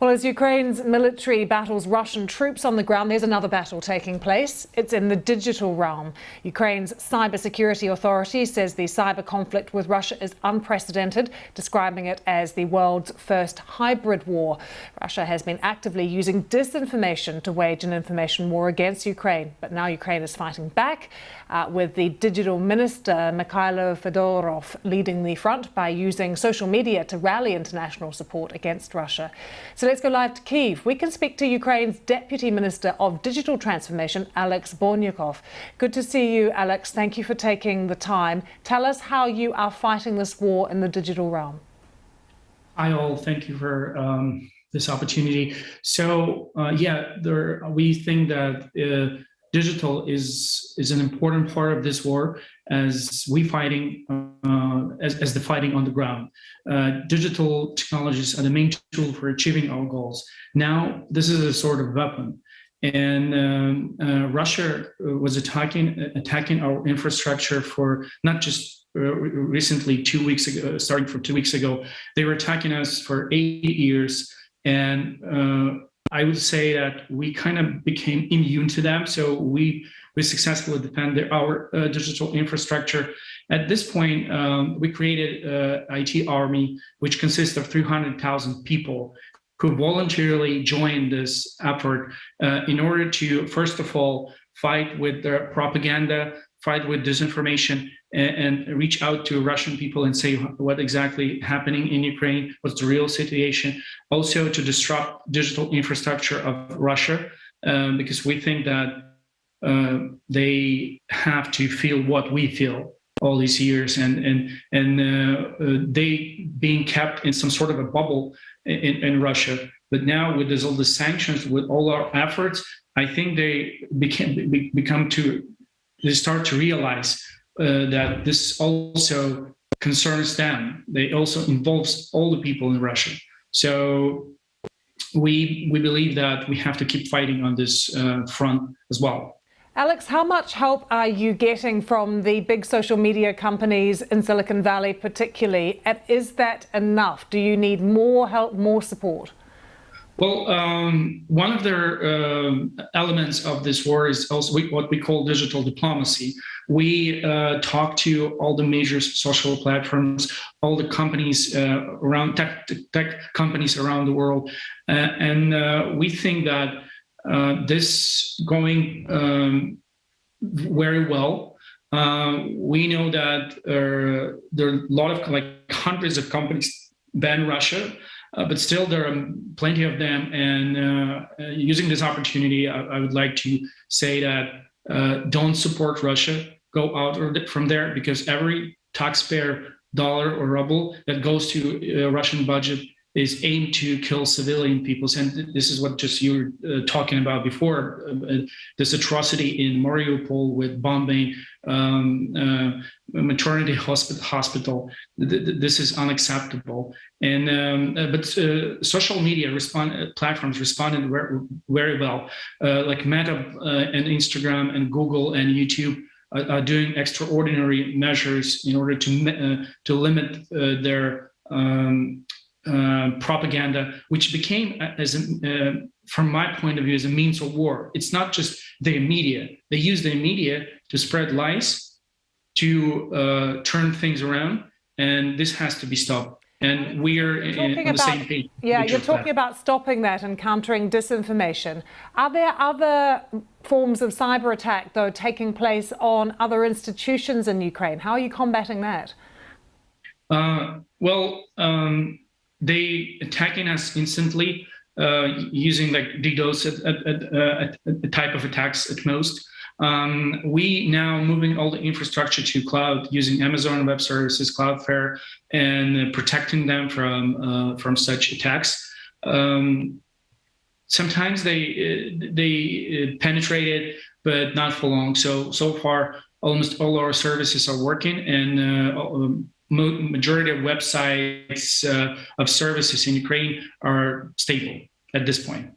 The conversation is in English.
Well, as Ukraine's military battles Russian troops on the ground, there's another battle taking place. It's in the digital realm. Ukraine's cybersecurity authority says the cyber conflict with Russia is unprecedented, describing it as the world's first hybrid war. Russia has been actively using disinformation to wage an information war against Ukraine. But now Ukraine is fighting back with the digital minister, Mikhailo Fedorov, leading the front by using social media to rally international support against Russia. So let's go live to Kyiv. We can speak to Ukraine's Deputy Minister of Digital Transformation, Alex Bornyakov. Good to see you, Alex. Thank you for taking the time. Tell us how you are fighting this war in the digital realm. Hi all, thank you for this opportunity. So we think that digital is an important part of this war as we fighting as the fighting on the ground. Digital technologies are the main tool for achieving our goals. Now, this is a sort of weapon, and Russia was attacking our infrastructure for not just recently 2 weeks ago, starting from 2 weeks ago. They were attacking us for 8 years, and I would say that we kind of became immune to them. So we successfully defended our digital infrastructure. At this point, we created an IT army, which consists of 300,000 people who voluntarily joined this effort in order to, first of all, fight with the propaganda, fight with disinformation, and reach out to Russian people and say what exactly happening in Ukraine, what's the real situation. Also to disrupt digital infrastructure of Russia, because we think that they have to feel what we feel all these years, and they being kept in some sort of a bubble in Russia. But now with all the sanctions, with all our efforts, I think they start to realize that this also concerns them. They also involves all the people in Russia. So we believe that we have to keep fighting on this front as well. Alex, how much help are you getting from the big social media companies in Silicon Valley particularly? And is that enough? Do you need more help, more support? Well, one of the elements of this war is also what we call digital diplomacy. We talk to all the major social platforms, all the companies around tech companies around the world, and we think that this going very well. We know that there are a lot of hundreds of companies ban Russia. But still, there are plenty of them. And using this opportunity, I would like to say that don't support Russia. Go out from there, because every taxpayer dollar or ruble that goes to a Russian budget is aimed to kill civilian peoples. And this is what just you were talking about before, this atrocity in Mariupol with bombing maternity hospital. This is unacceptable. And but social media platforms responded very well, like Meta and Instagram and Google and YouTube are doing extraordinary measures in order to limit their propaganda, which became, from my point of view, as a means of war. It's not just their media. They use their media to spread lies, to turn things around, and this has to be stopped. And we are on the same page. Yeah, you're talking about stopping that and countering disinformation. Are there other forms of cyber attack, though, taking place on other institutions in Ukraine? How are you combating that? They attacking us instantly using like DDoS type of attacks at most. We now moving all the infrastructure to cloud using Amazon Web Services, Cloudflare, and protecting them from such attacks. Sometimes they penetrated, but not for long. So far, almost all our services are working, and majority of websites of services in Ukraine are stable at this point.